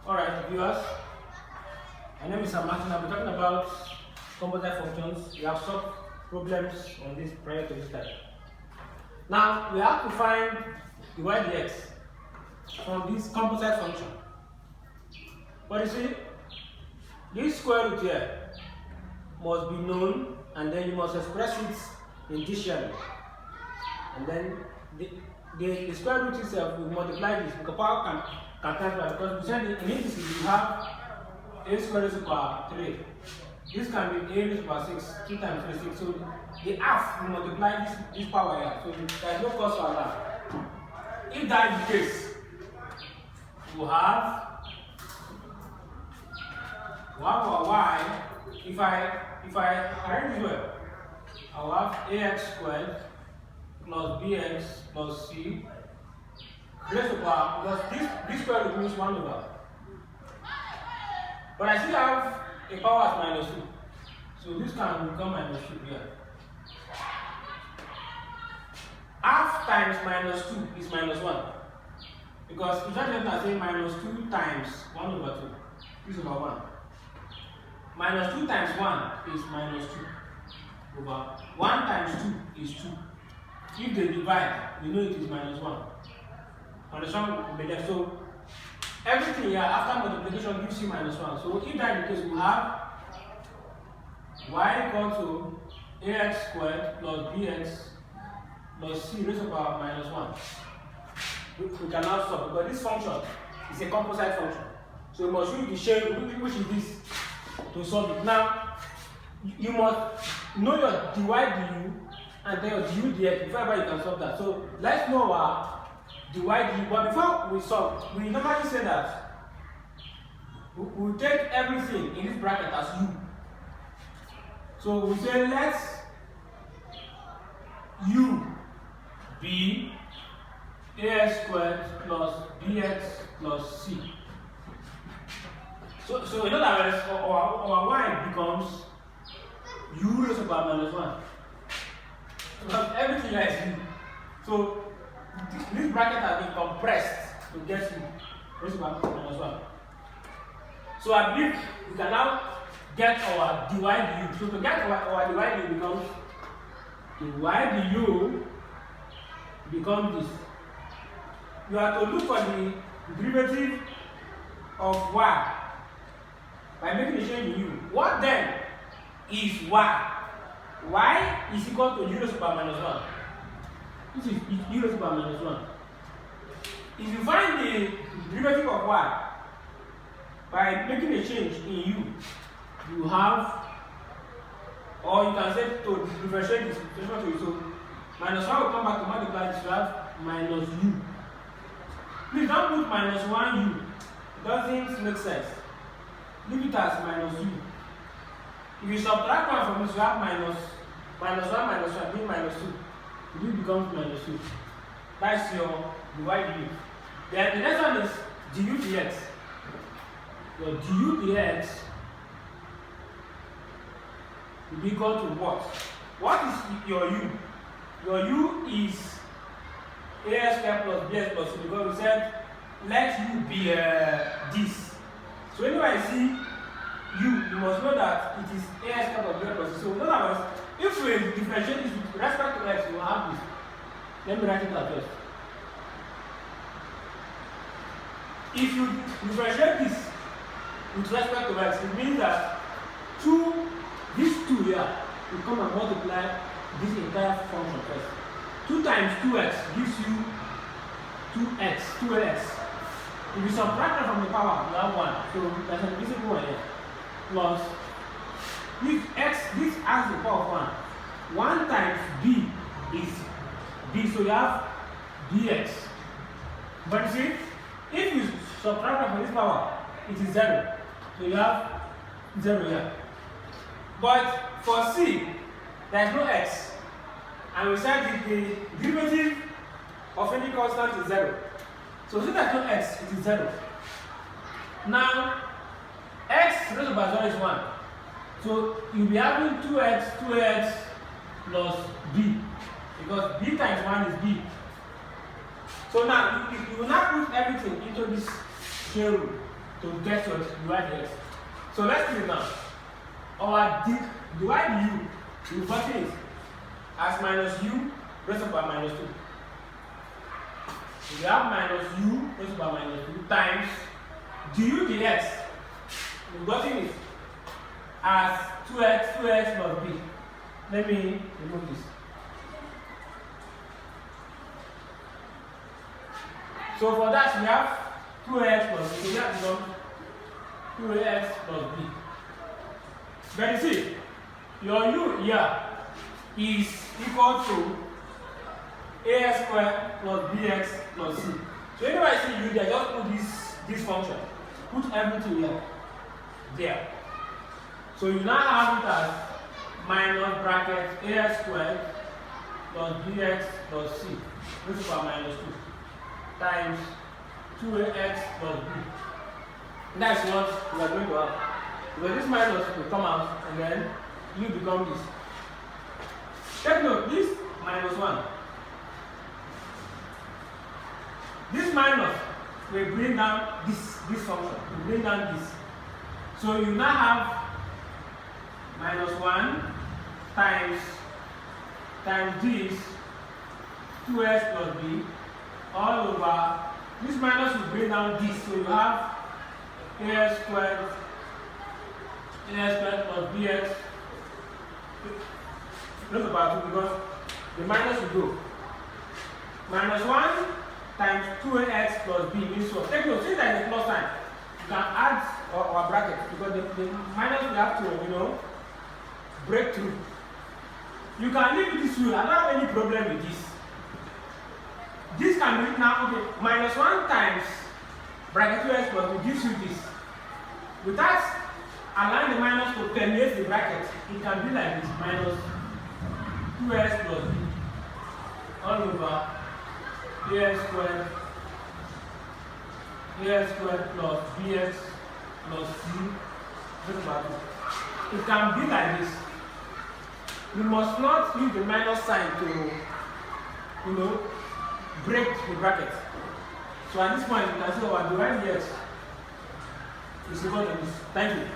Alright, viewers, my name is Sam Martin. I'll be talking about composite functions. We have solved problems on this prior to this time. Now, we have to find the y dx from this composite function. But you see, this square root here must be known, and then you must express it initially. And then the square root itself will multiply this because power can cancel, because we said in indices you have a square root over 3. This can be a raised by 6, 2 times 3 6. So the half will multiply this power here. So there is no cause for alarm. If that is the case, we have our y. If I arrange this well, I will have ax squared plus bx plus c raised to power, because this square root means 1 over. But I still have a power as minus 2. So this can become minus 2 here. Half times minus 2 is minus 1. Because if I say minus 2 times 1 over 2 is over 1. Minus 2 times 1 is minus 2 over 1 times 2 is 2. If they divide, you know it is minus 1. Minus 1 will be there. So everything here after multiplication gives you minus 1. So if that is the case, we have y equal to ax squared plus bx plus c raised to power minus 1. We can now solve because this function is a composite function. So we must use the shape, which is this, to solve it. Now, you must know your dy du and then your du dx before ever you can solve that. So let's know our dy du. But before we solve, we normally say that we take everything in this bracket as u. So we say let u be ax squared plus bx plus c. So in other words, our y becomes u raised to power minus 1. Because everything here is u. So this bracket has been compressed to get u raised to power minus 1. So I believe we can now get our dy du. So to get our dy du becomes dy du becomes this. You have to look for the derivative of y by making a change in u. What then is y? Y is equal to u raised to power minus 1. This is u raised to power minus 1. If you find the derivative of y by making a change in u, you have, or you can say to differentiate this to you. So minus 1 will come back to multiply this, you have minus u. Please don't put minus 1 u. It doesn't make sense. Leave it as minus u. If you subtract 1 from this, you have minus 1 minus 1 being minus 2. It becomes minus 2. That's your dy du. Then the next one is du dx. Your du dx will be equal to what? What is your u? Your u is ax squared plus bx plus c, because we said let u be this. So whenever I see u, you must know that it is ax squared plus bx plus c. So in other words, if we differentiate this with respect to x, we will have this. Let me write it out first. If you differentiate this with respect to x, it means that these two here will come and multiply this entire function first. 2 times 2x gives you 2x. If you subtract that from the power, you have 1. So there's an invisible one here. Plus this has the power of 1. 1 times b is b, so you have bx. But you see, if you subtract that from this power, it is 0. So you have 0 here. But for c, there is no x. And we said the derivative of any constant is 0. So since there is no x, it is 0. Now, x raised to power 0 is 1. So you'll be having 2x plus b. Because b times 1 is b. So now, you will now put everything into this chain rule. to get your dy dx. So let's do it now. Our dy du, we've gotten it as minus u raised to the power minus 2. So we have minus u raised to the power minus 2 times du dx. We've gotten it as 2x plus b. Let me remove this. So for that we have 2x plus b. So that becomes 2ax plus b. But you see, your u here is equal to ax squared plus bx plus c. So whenever I see u there, just put this function. Put everything here. There. So you now have it as minus bracket ax squared plus bx plus c raised to the power minus 2 times 2ax plus b. That's what we are going to have. Because this minus will come out and then u become this. Take note, this minus 1. This minus will bring down this function. Will bring down this. So you now have minus 1 times this 2x plus b all over. This minus will bring down this. So you have ax squared plus bx raised to the power 2 because the minus will go. Minus 1 times 2ax plus b means what? Take note, since there is a plus sign, you can add or bracket because the minus will have to, break through. You can leave it this way. I don't have any problem with this. This can be written now, okay, minus 1 times bracket 2x plus b gives you this. Without allowing the minus to permeate the bracket, it can be like this, minus 2x plus b all over ax squared plus bx plus c raised to the power 2. It can be like this. You must not use the minus sign to, break the bracket. So at this point, you can say our dy dx is equal to this. Thank you.